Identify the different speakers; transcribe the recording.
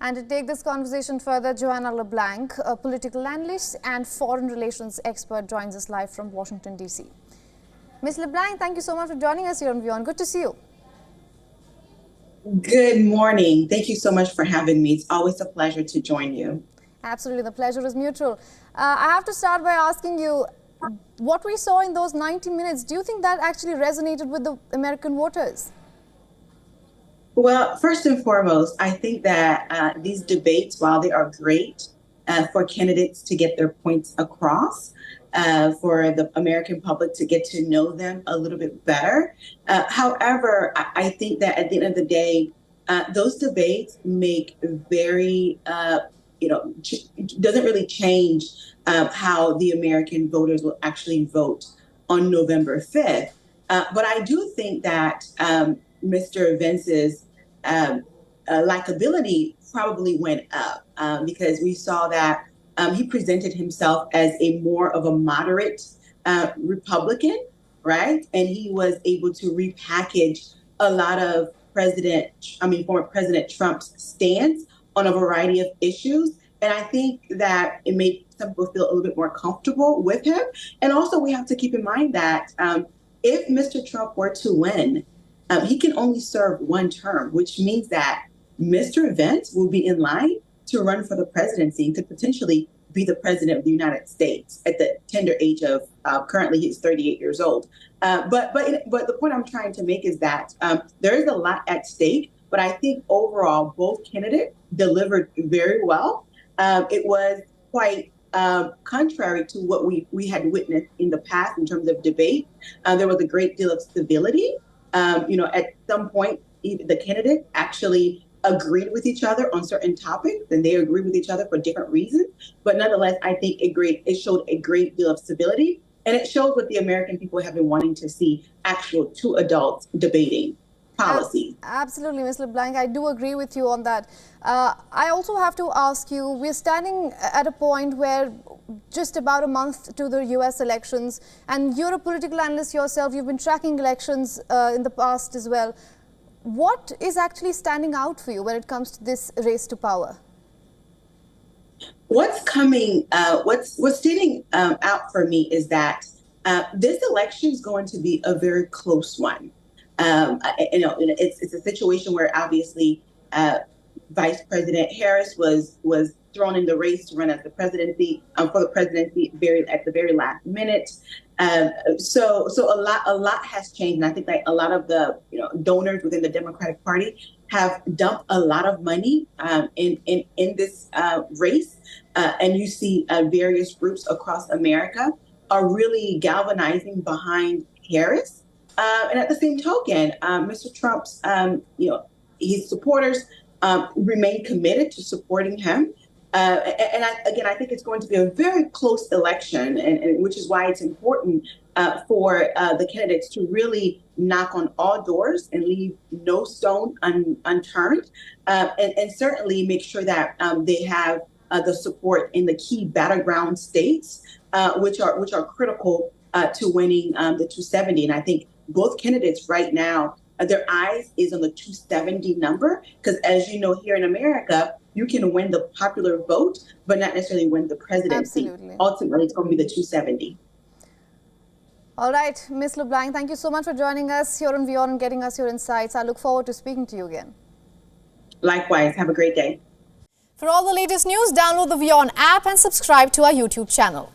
Speaker 1: And to take this conversation further, Joanna LeBlanc, a political analyst and foreign relations expert, joins us live from Washington, D.C. Ms. LeBlanc, thank you so much for joining us here on WION. Good to see you.
Speaker 2: Good morning. Thank you so much for having me. It's always a pleasure to join you.
Speaker 1: Absolutely. The pleasure is mutual. I have to start by asking you, what we saw in those 90 minutes, do you think that actually resonated with the American voters?
Speaker 2: Well, first and foremost, I think that these debates, while they are great for candidates to get their points across, for the American public to get to know them a little bit better. However, I think that at the end of the day, those debates make very, doesn't really change how the American voters will actually vote on November 5th. But I do think that Mr. Vance's likability probably went up because we saw that he presented himself as a more of a moderate Republican, right? And he was able to repackage a lot of former President Trump's stance on a variety of issues. And I think that it made some people feel a little bit more comfortable with him. And also we have to keep in mind that if Mr. Trump were to win, he can only serve one term, which means that Mr. Vance will be in line to run for the presidency and could potentially be the president of the United States at the tender age of currently he's 38 years old. But the point I'm trying to make is that there is a lot at stake. But I think overall, both candidates delivered very well. It was quite contrary to what we had witnessed in the past in terms of debate. There was a great deal of civility. At some point, the candidates actually agreed with each other on certain topics, and they agreed with each other for different reasons. But nonetheless, I think it showed a great deal of civility, and it shows what the American people have been wanting to see: actual two adults debating policy.
Speaker 1: Absolutely, Ms. LeBlanc, I do agree with you on that. I also have to ask you, we're standing at a point where just about a month to the US elections, and you're a political analyst yourself, you've been tracking elections in the past as well. What is actually standing out for you when it comes to this race to power?
Speaker 2: What's standing out for me is that this election is going to be a very close one. It's a situation where obviously Vice President Harris was thrown in the race to run as the presidency for the presidency at the very last minute. So a lot has changed, and I think that a lot of the donors within the Democratic Party have dumped a lot of money in this race, and you see various groups across America are really galvanizing behind Harris. And at the same token, Mr. Trump's, his supporters remain committed to supporting him. I think it's going to be a very close election, and which is why it's important for the candidates to really knock on all doors and leave no stone unturned, and certainly make sure that they have the support in the key battleground states, which are critical to winning the 270. And I think both candidates right now, their eyes is on the 270 number, because as you know, here in America, you can win the popular vote, but not necessarily win the presidency.
Speaker 1: Absolutely.
Speaker 2: Ultimately, it's going to be the 270.
Speaker 1: All right, Ms. LeBlanc, thank you so much for joining us here on WION and getting us your insights. I look forward to speaking to you again.
Speaker 2: Likewise. Have a great day.
Speaker 1: For all the latest news, download the WION app and subscribe to our YouTube channel.